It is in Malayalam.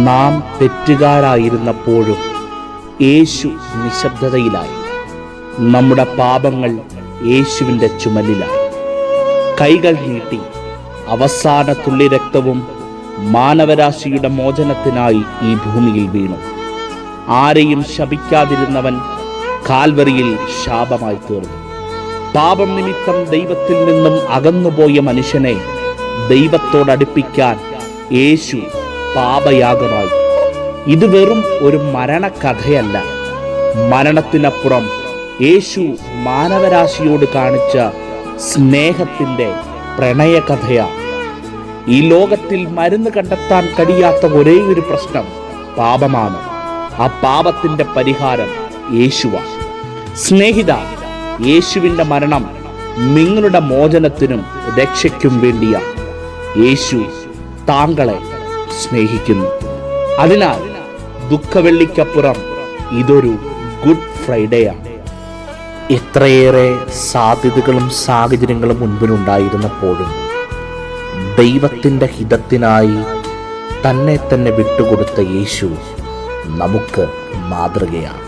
നാം തെറ്റുകാരായിരുന്നപ്പോഴും യേശു നിശബ്ദതയിലായി. നമ്മുടെ പാപങ്ങൾ യേശുവിൻ്റെ ചുമലിലായി. കൈകൾ നീട്ടി അവസാന തുള്ളി രക്തവും മാനവരാശിയുടെ മോചനത്തിനായി ഈ ഭൂമിയിൽ വീണു. ആരെയും ശപിക്കാതിരുന്നവൻ കാൽവറിയിൽ ശാപമായി തീർന്നു. പാപം നിമിത്തം ദൈവത്തിൽ നിന്നും അകന്നുപോയ മനുഷ്യനെ ദൈവത്തോടടുപ്പിക്കാൻ യേശു പാപയാഗമായി. ഇത് വെറും ഒരു മരണകഥയല്ല. മരണത്തിനപ്പുറം യേശു മാനവരാശിയോട് കാണിച്ച സ്നേഹത്തിൻ്റെ പ്രണയകഥയാണ്. ഈ ലോകത്തിൽ മരുന്ന് കണ്ടെത്താൻ കഴിയാത്ത ഒരേയൊരു പ്രശ്നം പാപമാണ്. ആ പാപത്തിൻ്റെ പരിഹാരം യേശുവാണ്. സ്നേഹിത, യേശുവിൻ്റെ മരണം നിങ്ങളുടെ മോചനത്തിനും രക്ഷയ്ക്കും വേണ്ടിയാണ്. യേശു താങ്കളെ സ്നേഹിക്കുന്നു. അതിനാൽ ദുഃഖവെള്ളിക്കപ്പുറം ഇതൊരു ഗുഡ് ഫ്രൈഡേയാണ്. എത്രയേറെ സാധ്യതകളും സാഹചര്യങ്ങളും മുൻപിലുണ്ടായിരുന്നപ്പോഴും ദൈവത്തിൻ്റെ ഹിതത്തിനായി തന്നെ വിട്ടുകൊടുത്ത യേശു നമുക്ക് മാതൃകയാണ്.